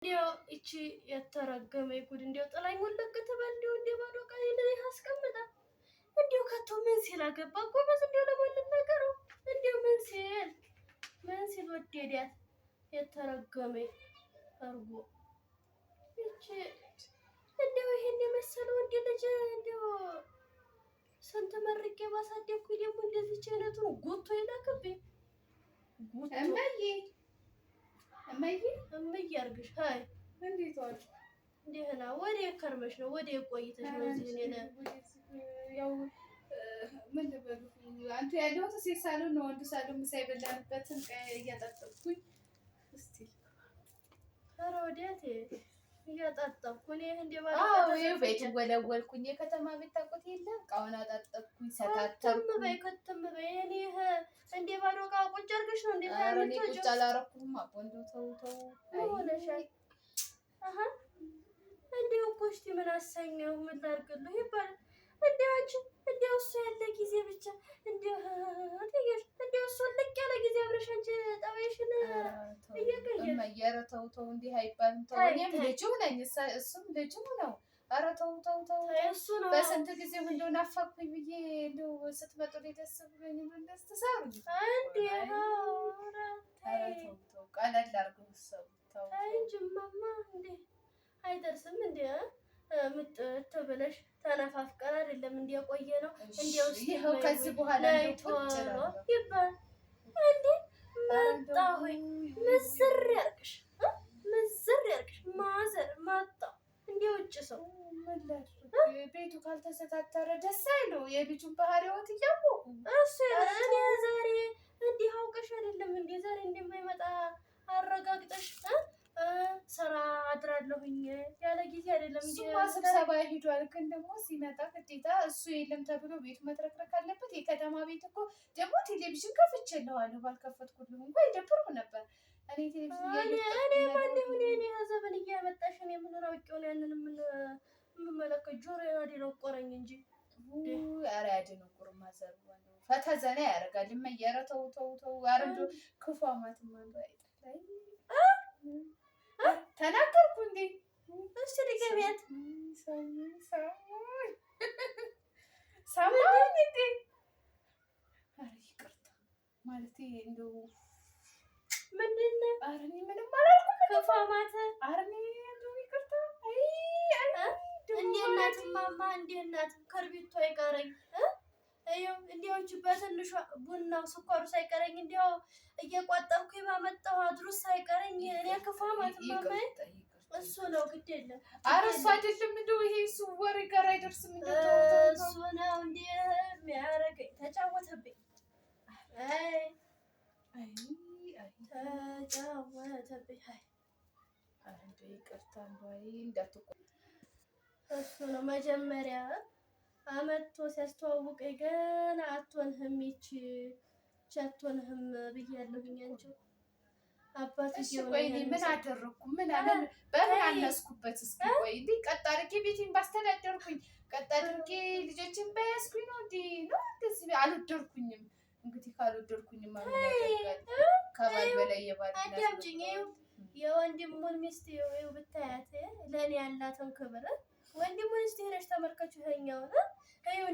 እንዲያው እቺ የተረገመ ጉድ እንዲያው ጥላኝ ወለቀ ተባል እንዲያው ባዶ ቃል ላይ አስቀምጣ እንዲያው ከቶ ምን ሲል አገባ ጎበዝ እንዲያው ለማለት ነገሩ እንዲያው ምን ሲል ወደዳት የተረገመ አርጎ እቺ እንዲያው ይሄን የመሰለው እንደ ልጅ እንዲያው ስንት መርቄ ባሳደኩኝ ደግሞ እንደዚህ አይነቱን ጎቶ ይላክብኝ ጎቶ እመዬ አድርግሽ ሃይ እንዴት ዋልሽ? ደህና ወዴት ከርመሽ ነው? ወዴት ቆይተሽ ነው? እዚህ እኔ ያው ምን ልበሉ አንተ ያለሁት ሴት ሳሎን ነው። ወንድ ሳሎን ምሳ የበላንበትን እያጣጠብኩኝ እስቲ ኧረ ወዴት እያጣጠብኩ እኔ እንደ ባለው ቤት ወለወልኩኝ። የከተማ ቤት ታውቁት የለ እቃውን አጣጠብኩኝ፣ ሰታተርኩኝ። ከተም በይ እኔ እንደ ባዶ እቃ ቁጭ አድርገሽ ነው እንደ እኔ ቁጭ አላረኩም። አቆንዶ ተው ሆነሻል። አሃ እንዲያው እኮ እስኪ ምን አሰኘው ምን ላድርግልህ ይባላል። እንዲያው አንቺ እንዲያው እሱ ያለ ጊዜ ብቻ እንዲያው እሱ ልቅ ያለ ጊዜ አብረሽ አንቺ ጠባይሽን እየቀየረ ተው እንዲህ አይባልም። ተው እኔም ልጁ ነኝ እሱም ልጁ ነው። ኧረ ተው እሱ ነው። በስንት ጊዜ እንደው ናፈኩኝ ብዬ እንደው ስትመጡ ደስ ብሎኝ እንደስ ተሳሩ ተው ቀለል አድርገው ሰው ተው እንጂ እማማ እንዴ አይደርስም እንዴ ምጥት ብለሽ ተነፋፍቀን አይደለም እንዴ ቆየ ነው እንዴው ይሄው ከዚህ በኋላ ነው ይባል እንዴ መጣሁኝ ምዝር ያርግሽ ማዘር መጣ እንዴ ውጭ ሰው ቤቱ ካልተሰታተረ ደስ አይለው። የልጁን ባህሪዎት እያወቁ እሱ እኔ ዛሬ እንዲህ አውቀሽ አይደለም እንዴ ዛሬ እንደማይመጣ አረጋግጠሽ ስራ አድራለሁኝ ያለ ጊዜ አይደለም እንዴ ስብሰባ ሄዷል። ግን ደግሞ ሲመጣ ግዴታ እሱ የለም ተብሎ ቤቱ መትረክረክ አለበት። የከተማ ቤት እኮ ደግሞ ቴሌቪዥን ከፍቼልዋለሁ። ባልከፈትኩልህ እንኳን ይደብረው ነበር። እኔ ቴሌቪዥን እኔ ሀዘብን እያመጣሽ እኔ ምን አውቄው ነው ያንን የምመለከት ጆሮዬን አደነቆረኝ እንጂ ኧረ ያደነቁርማ ዘሩ ፈታ ዘና ያደርጋል። እመዬ ኧረ ተው አረዶ ክፉ አማትማ አይጠላይ ተናገርኩ እንዴ እሺ ድገሚያት ሰማኝ እንዴ ኧረ ይቅርታ ማለቴ እንደው ምንድን ነው ኧረ እኔ ምንም አላልኩም ክፉ አማት ኧረ እኔ እንደው ይቅርታ እንዴ እናትማማ እንዴ እናት ከርቢቱ አይቀረኝ እንዲያው በትንሿ ቡናው ስኳሩ ሳይቀረኝ እንዲያው እየቋጠርኩኝ ባመጣሁ አድሩስ ሳይቀረኝ እኔ ክፉ አማትማማ እሱ ነው ግድ የለም። ኧረ እሱ አይደለም እንደው ይሄ እሱ ወሬ ጋር አይደርስም። እሱ ነው እንዴ የሚያደርገኝ ተጫወተብኝ። ተጫወተብኝ። እንደው ይቅርታ እንዳትቆይ እሱ ነው መጀመሪያ አመቶ ሲያስተዋውቀኝ ገና አትሆንህም ይቺ አትሆንህም ብያለሁኝ። አንቺ አባትዬው ቆይ እኔ ምን አደረኩ? በምን አነስኩበት? እስኪ ቆይ እንዴ ቀጥ አድርጌ ቤቴን ባስተዳደርኩኝ ቀጥ አድርጌ ልጆችን በያዝኩኝ ነው እንዴ ነው እንደዚህ አልወደድኩኝም። እንግዲህ ካልወደድኩኝም ማለት ነው ከባል በላይ የባል አዳምጪኝ። የወንድሙን ሚስት ይኸው ብታያት ለእኔ ያላትን ክብር ወንድሙን እስቲ ሄደሽ ተመልከቹ። ይኸኛውን ይኸው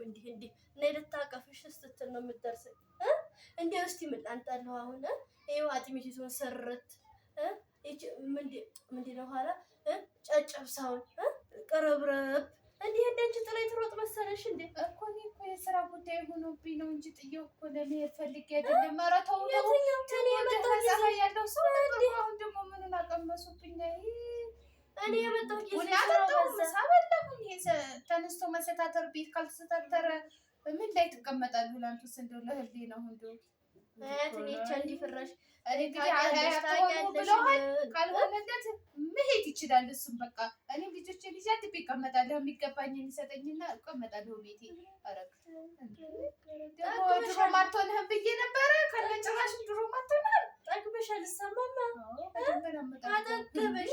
እንዲህ ነይ ልታቀፍሽ ስትል ነው የምትደርሰኝ። እንዲያው እስቲ ምን ላንጣለሁ አሁን ይኸው አጥሚቲቱን ስርት ምንድን ነው ኋላ ጨጨብሳውን ቅርብርብ እንዲህ እንደንቺ ጥላይ ትሮጥ መሰለሽ እንዴ? እኮ እኔ እኮ የስራ ጉዳይ ሆኖብኝ ነው እንጂ ጥዬው እኮ ለመሄድ ፈልጌ አይደለም። ኧረ ተው ያለው ሰው አሁን ደግሞ ምንን አቀመሱብኝ? እኔ የመጣሁ ጊዜ ሳበላሁኝ ተነስቶ መሰታተር ቤት ካልተሰታተረ ምን ላይ ትቀመጣለህ? ላንተስ እንደው ለህልዴ ነው እንደው ትንሽ እንዲፍራሽ እኔ ብለዋል። ካልሆነለት መሄድ ይችላል። እሱም በቃ እኔ ልጆቼን ይዤ አትቤ እቀመጣለሁ። የሚገባኝ የሚሰጠኝና እቀመጣለሁ ቤቴ። አረግ ደግሞ ድሮም አትሆንህም ብዬ ነበረ። ከነጭራሽም ድሮም አትሆንህም። ጠግበሻል። ሰማማ አጠገበሽ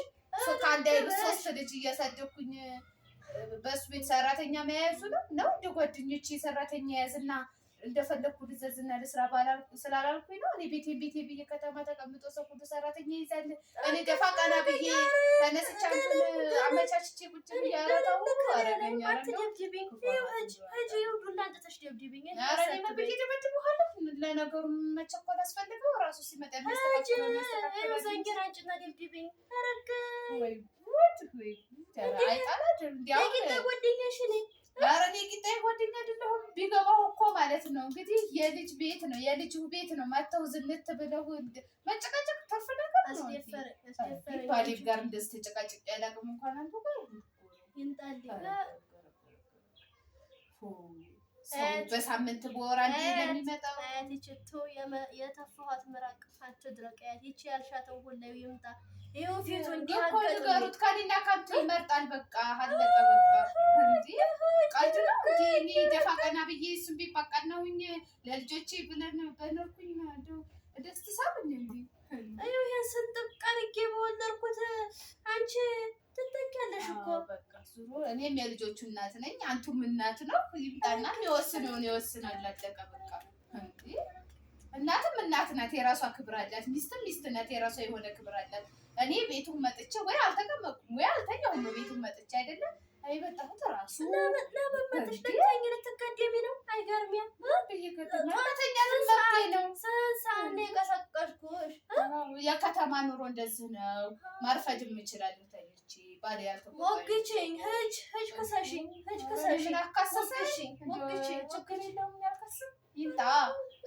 ከአንድ አይነት 3 ልጅ እያሳደኩኝ በእሱ ቤት ሰራተኛ መያዙ ነው እንደ ጓደኞቼ ሰራተኛ ያዝና እንደፈለኩ ልዘዝና ለስራ ስላላልኩኝ ነው። እኔ ቤቴ ብዬ ከተማ ተቀምጦ ሰው ሁሉ ሰራተኛ ይይዛል። እኔ ደፋ ቀና ብዬ ተነስቼ አመቻችቼ ቁጭ ብዬ አረታው አረገኛ ለነገሩ መቸኮል አስፈልገው ራሱ ሲመጣ ኧረ እኔ ቂጣዬ ጓደኛ አይደለሁም። ቢገባው እኮ ማለት ነው እንግዲህ የልጅ ቤት ነው የልጅ ቤት ነው። መተው ዝንት ብለው መጨቃጨቅ ተርፍ ነገር ነው። ባሌም ጋር እንደዚህ ተጨቃጭቅ ያላቅም እንኳን አንተ ጋር በሳምንት በወር አንዴ ለሚመጣው አያቴ የተፋኋት ምራቅ አትድረቅ። አያቴ ያልሻተው ሁሉ ይምጣ። ይኸው ፊቱ እንዲህ ንገሩት። ከእኔና ከአንቱ ይመርጣል። በቃ አለቀ። በቃ እንዴ ቀልድ ነው እንዴ? እኔ ደፋ ቀና ብዬ እሱን ቢባቃናውኝ ለልጆቼ ብለን በኖርኩኝ ደስ ትሳብኝ እንዴ? አዩ ይሄን ስንጥቅ አድርጌ በወለድኩት አንቺ ትተኪያለሽ እኮ። በቃ ዙሮ እኔም የልጆቹ እናት ነኝ፣ አንቱም እናት ነው። ይምጣና የወስነውን ይወስናል። አለቀ በቃ እንዴ። እናትም እናት ናት፣ የራሷ ክብር አላት። ሚስትም ሚስት ናት፣ የራሷ የሆነ ክብር አላት። እኔ ቤቱን መጥቼ ወይ አልተቀመጥኩም ወይ አልተኛሁም ነው ቤቱን መጥቼ አይደለም አይመጣሁት ራሱ ለመመጥሽ ደታኝ ልትቀደሚ ነው። አይገርሚያ ነው ሳኔ ቀሰቀስኩሽ። የከተማ ኑሮ እንደዚህ ነው። ማርፈድም እችላለሁ ተኝቼ ባሌ ሞግችኝ ሂጅ ክሰሽኝ ምን አካሰሰሽኝ ችግር የለውም ያልከስም ይምጣ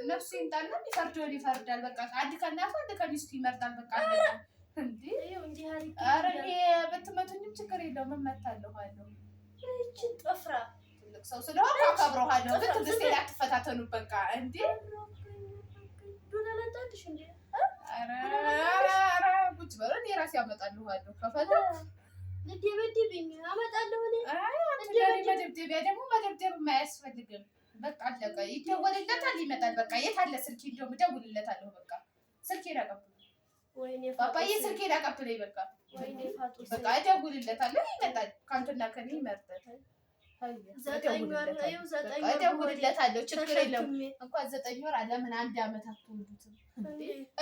ነፍሱ ይምጣና ይፈርደውን ይፈርዳል። በቃ አንድ ከእናቱ አንድ ከሚስቱ ይመርጣል። በቃ እንዴ ኧረ እኔ ብትመቱኝም ችግር የለውም እመታለሁ አለው። እቺ ጥፍራ ትልቅ ሰው ስለሆንኩ አከብረዋለሁ። ግን ትዕግስቴ ላይ አትፈታተኑ በቃ እንዴ ዱለለጣልሽ እንዴ ኧረ ቁጭ በሉ እኔ ራሴ አመጣልኋለሁ። ከፈለክ ልደበድብኝ አመጣለሁ እኔ። መደብደቢያ ደግሞ መደብደብም አያስፈልግም። በቃ አለቀ። ይደወልለታል ይመጣል። በቃ የት አለ ስልኬ? እንደውም እደውልለታለሁ። በቃ ስልኬን አቀብለኝ ባባዬ ስልኬን አቀብለኝ። በቃ በቃ እደውልለታለሁ ይመጣል። ከአንተና ከእኔ ይመርጣል። እደውልለታለሁ ችግር የለውም። እንኳን 9 ወር ለምን 1 ዓመት አትወልዱትም?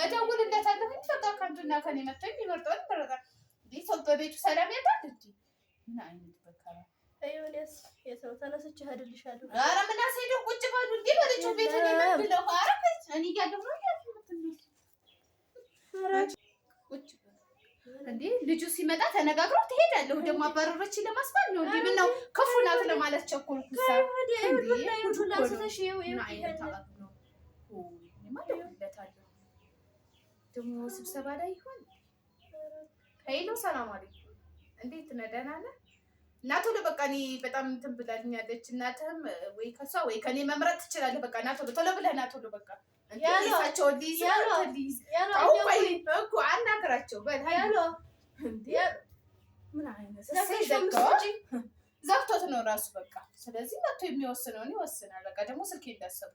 እደውልለታለሁ። በቃ ከአንተና ከእኔ መጥቶ የሚመርጠውን ይመርጣል። ሰው በቤቱ ሰላም ያጣል እንጂ ምን አይነት በካራ የሰው ተነስቼ እሄድልሻለሁ። ኧረ ምን አስሄደው ቁጭ በሉ እንዴ በልጆ ቤት እኔ ምን ብለው ኧረ እኔ እያለሁ ነው ቁጭ እንዴ ልጁ ሲመጣ ተነጋግረው ትሄዳለሁ። ደግሞ አባረሮች ለማስባል ነው እንዴ? ምን ነው ክፉ ናት ለማለት ቸኮልኩ። ደግሞ ስብሰባ ላይ ይሆን? ሄሎ ሰላም አለይኩም፣ እንዴት ነህ? ደህና ነህ? እናቱ በቃ እኔ በጣም እንትን ብላኛለች። እናትህም ወይ ከሷ ወይ ከኔ መምረጥ ትችላለህ። በቃ እናቱ ቶሎ ብለህ እናቱ በቃ እንዴሳቸው ሊዝ እኮ አናግራቸው ምን አይነት ዘግቶት ነው ራሱ በቃ። ስለዚህ መጥቶ የሚወስነውን ይወስናል። በቃ ደግሞ ስልክ እንዳሰቡ